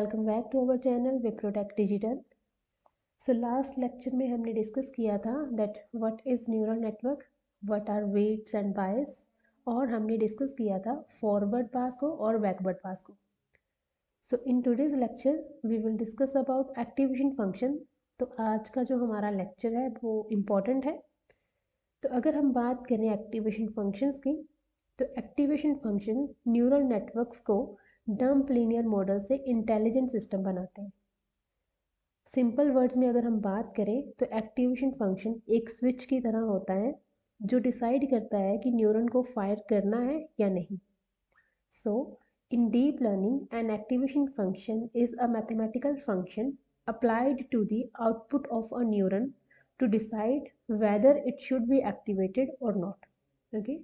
Welcome back to our channel Wiprotech digital. So last lecture में हमने discuss किया था that what is neural network, what are weights and bias, और हमने discuss किया था फॉरवर्ड पास को और बैकवर्ड पास को। So in today's lecture we will discuss about activation function. तो आज का जो हमारा लेक्चर है वो इम्पॉर्टेंट है। तो अगर हम बात करें एक्टिवेशन फंक्शंस की, तो एक्टिवेशन फंक्शन न्यूरल नेटवर्क्स को डंप लीनियर मॉडल से इंटेलिजेंट सिस्टम बनाते हैं। सिंपल वर्ड्स में अगर हम बात करें तो एक्टिवेशन फंक्शन एक स्विच की तरह होता है जो डिसाइड करता है कि न्यूरॉन को फायर करना है या नहीं। So in deep learning an activation function is a mathematical function applied to the output of a neuron to decide whether it should be activated or not. Okay?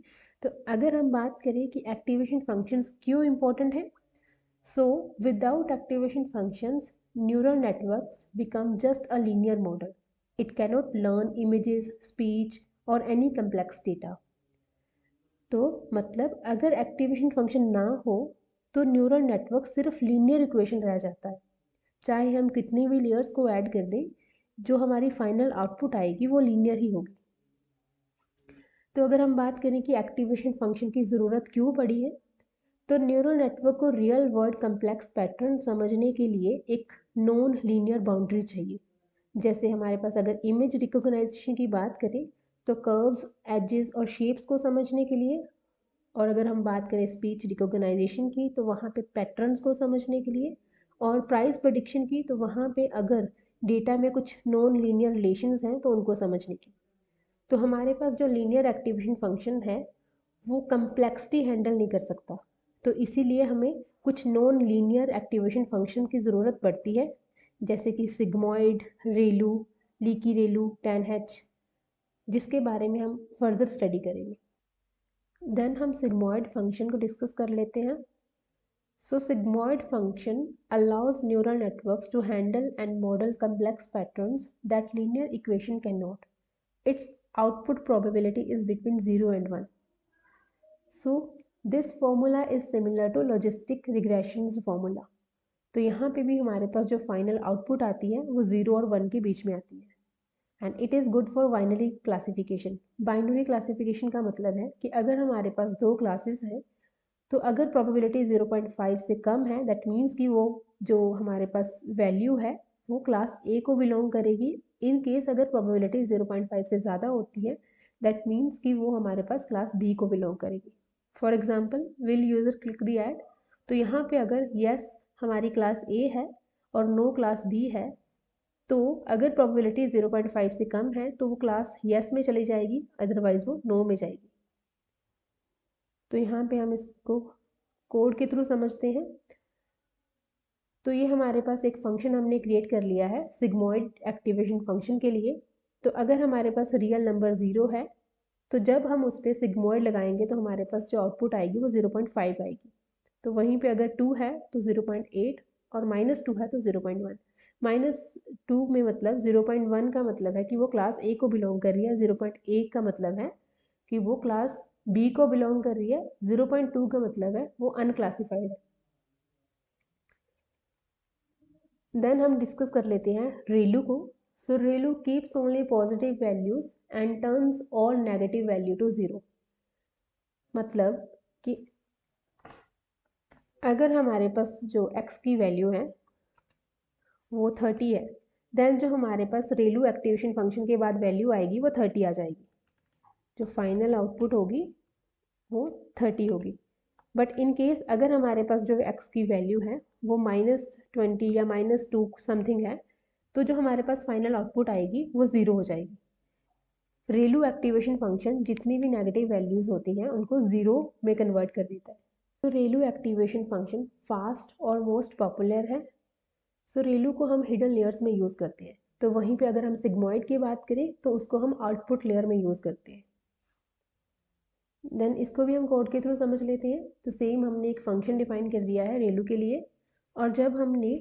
तो अगर हम बात करें कि एक्टिवेशन फंक्शंस क्यों इम्पोर्टेंट है, so without activation functions neural networks become just a linear model. It cannot learn images, speech or any complex data. तो मतलब अगर एक्टिवेशन फंक्शन ना हो तो न्यूरल नेटवर्क सिर्फ लीनियर इक्वेशन रह जाता है। चाहे हम कितनी भी लेयर्स को ऐड कर दें, जो हमारी फाइनल आउटपुट आएगी वो लीनियर ही होगी। तो अगर हम बात करें कि एक्टिवेशन फंक्शन की ज़रूरत क्यों पड़ी है, तो न्यूरल नेटवर्क को रियल वर्ल्ड कम्प्लेक्स पैटर्न समझने के लिए एक नॉन लीनियर बाउंड्री चाहिए। जैसे हमारे पास अगर इमेज रिकॉग्नाइजेशन की बात करें तो कर्व्स, एजेस और शेप्स को समझने के लिए, और अगर हम बात करें स्पीच रिकॉग्नाइजेशन की तो वहाँ पे पैटर्न्स को समझने के लिए, और प्राइस प्रेडिक्शन की तो वहाँ पे अगर डेटा में कुछ नॉन लीनियर रिलेशंस हैं तो उनको समझने की। तो हमारे पास जो लीनियर एक्टिवेशन फंक्शन है वो कम्प्लेक्सिटी हैंडल नहीं कर सकता, तो इसीलिए हमें कुछ नॉन लीनियर एक्टिवेशन फंक्शन की ज़रूरत पड़ती है, जैसे कि सिग्मॉइड, रेलू, लीकी रेलू, 10H, जिसके बारे में हम फर्दर स्टडी करेंगे। देन हम सिग्मॉइड फंक्शन को डिस्कस कर लेते हैं। So sigmoid function allows neural networks to handle and model complex patterns that linear equation can not. Its output probability is between 0 and 1. So this formula is similar to logistic regressions formula. तो यहाँ पे भी हमारे पास जो final output आती है वो 0 और 1 के बीच में आती है, and it is good for binary classification. Binary classification का मतलब है कि अगर हमारे पास दो क्लासेस हैं तो अगर प्रोबेबिलिटी 0.5 से कम है, दैट मीन्स कि वो जो हमारे पास वैल्यू है वो क्लास ए को बिलोंग करेगी। इन केस अगर प्रोबेबिलिटी 0.5 से ज़्यादा होती है, दैट मीन्स कि वो हमारे पास क्लास बी को बिलोंग करेगी। For example, will user click the add, तो यहाँ पे अगर येस हमारी क्लास ए है और नो क्लास बी है, तो अगर प्रोबेबिलिटी 0.5 से कम है तो वो क्लास येस में चली जाएगी, अदरवाइज वो नो में जाएगी। तो यहाँ पे हम इसको कोड के थ्रू समझते हैं। तो ये हमारे पास एक फंक्शन हमने क्रिएट कर लिया है सिग्मॉइड एक्टिवेशन फंक्शन के लिए। तो अगर हमारे पास रियल नंबर 0 है तो जब हम उस पर सिग्मॉइड लगाएंगे तो हमारे पास जो आउटपुट आएगी वो 0.5 आएगी। तो वहीं पे अगर 2 है तो 0.8 और -2 है तो 0.1। -2 में मतलब 0.1 का मतलब है कि वो क्लास ए को बिलोंग कर रही है, 0.8 का मतलब है कि वो क्लास बी को बिलोंग कर रही है, 0.2 का मतलब है वो अनक्लासिफाइड है। देन हम डिस्कस कर लेते हैं रेलू को। So ReLU keeps only positive values and turns all negative value to 0। मतलब कि अगर हमारे पास जो x की वैल्यू है वो 30 है, देन जो हमारे पास रेलू एक्टिवेशन फंक्शन के बाद वैल्यू आएगी वो 30 आ जाएगी। जो फाइनल आउटपुट होगी वो 30 होगी। बट इन केस अगर हमारे पास जो x की वैल्यू है वो -20 या -2 समथिंग है, तो जो हमारे पास फाइनल आउटपुट आएगी वो 0 हो जाएगी। रेलू एक्टिवेशन फंक्शन जितनी भी नेगेटिव वैल्यूज़ होती हैं उनको 0 में कन्वर्ट कर देता है। तो रेलू एक्टिवेशन फंक्शन फास्ट और मोस्ट पॉपुलर है। सो रेलू को हम हिडन लेयर्स में यूज़ करते हैं। तो वहीं पे अगर हम सिग्मॉइड की बात करें तो उसको हम आउटपुट लेयर में यूज़ करते हैं। देन इसको भी हम कोड के थ्रू समझ लेते हैं। तो सेम हमने एक फंक्शन डिफाइन कर दिया है रेलू के लिए, और जब हमने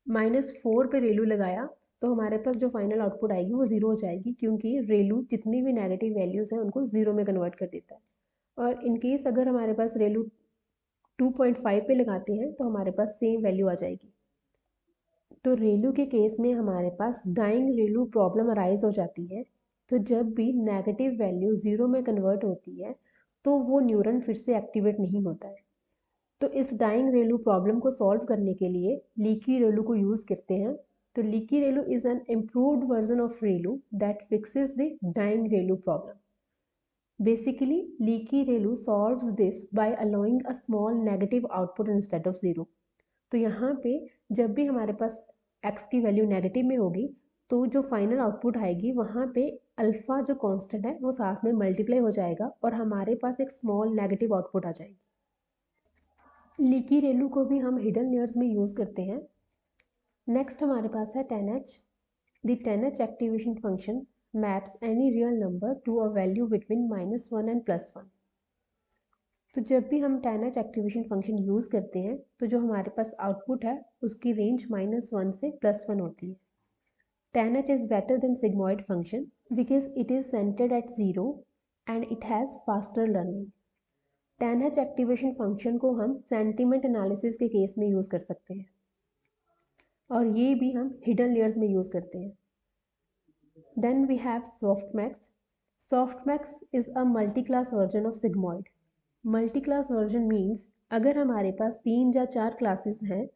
-4 पे रेलू लगाया तो हमारे पास जो फाइनल आउटपुट आएगी वो 0 हो जाएगी, क्योंकि रेलू जितनी भी नेगेटिव वैल्यूज़ हैं उनको 0 में कन्वर्ट कर देता है। और इन केस अगर हमारे पास रेलू 2.5 पे लगाते हैं तो हमारे पास सेम वैल्यू आ जाएगी। तो रेलू के केस में हमारे पास डाइंग रेलू प्रॉब्लम अराइज हो जाती है। तो जब भी नेगेटिव वैल्यू ज़ीरो में कन्वर्ट होती है तो वो न्यूरॉन फिर से एक्टिवेट नहीं होता है। तो इस डाइंग रेलू प्रॉब्लम को सॉल्व करने के लिए लीकी रेलू को यूज़ करते हैं। तो leaky ReLU is an improved version of ReLU that fixes the dying ReLU problem. Basically, leaky ReLU solves this by allowing a small negative output instead of zero. तो यहाँ पे जब भी हमारे पास x की वैल्यू नेगेटिव में होगी तो जो फाइनल आउटपुट आएगी वहाँ पे अल्फ़ा जो कांस्टेंट है वो साथ में मल्टीप्लाई हो जाएगा और हमारे पास एक स्मॉल नेगेटिव आउटपुट आ जाएगी। लीकी रेलू को भी हम हिडन लेयर्स में यूज़ करते हैं। नेक्स्ट हमारे पास है 10H। The 10H activation function maps any real number to a value between -1 and +1। तो जब भी हम 10H एक्टिवेशन फंक्शन यूज़ करते हैं तो जो हमारे पास आउटपुट है उसकी रेंज -1 से +1 होती है। 10H is better than sigmoid function because it is centred at 0 and it has faster learning. 10H activation function को हम सेंटीमेंट एनालिसिस के केस में यूज़ कर सकते हैं और ये भी हम हिडन लेयर्स में यूज़ करते हैं। Then we have softmax. Softmax is a multi-class version of sigmoid. Multi-class version means अगर हमारे पास 3 या 4 क्लासेस हैं,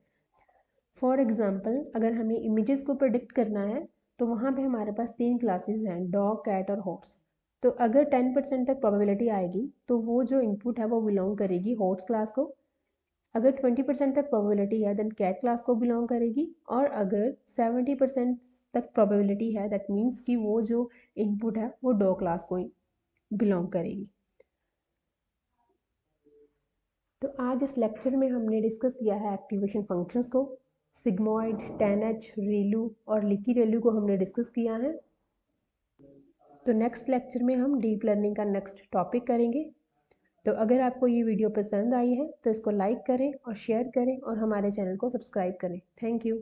फॉर एग्जांपल अगर हमें इमेजेस को प्रेडिक्ट करना है तो वहाँ पे हमारे पास 3 क्लासेस हैं, डॉग, कैट और हॉर्स। तो अगर 10% तक प्रोबेबिलिटी आएगी तो वो जो इनपुट है वो बिलोंग करेगी हॉर्स क्लास को। अगर 20% तक प्रोबेबिलिटी है देन कैट क्लास को बिलोंग करेगी और अगर 70% तक प्रोबेबिलिटी है दैट मीन्स कि वो जो इनपुट है वो डॉग क्लास को बिलोंग करेगी। तो आज इस लेक्चर में हमने डिस्कस किया है एक्टिवेशन फंक्शंस को। सिग्मॉइड, 10H, रेलू और लीकी रेलू को हमने डिस्कस किया है। तो नेक्स्ट लेक्चर में हम डीप लर्निंग का नेक्स्ट टॉपिक करेंगे। तो अगर आपको ये वीडियो पसंद आई है तो इसको लाइक करें और शेयर करें और हमारे चैनल को सब्सक्राइब करें। Thank you.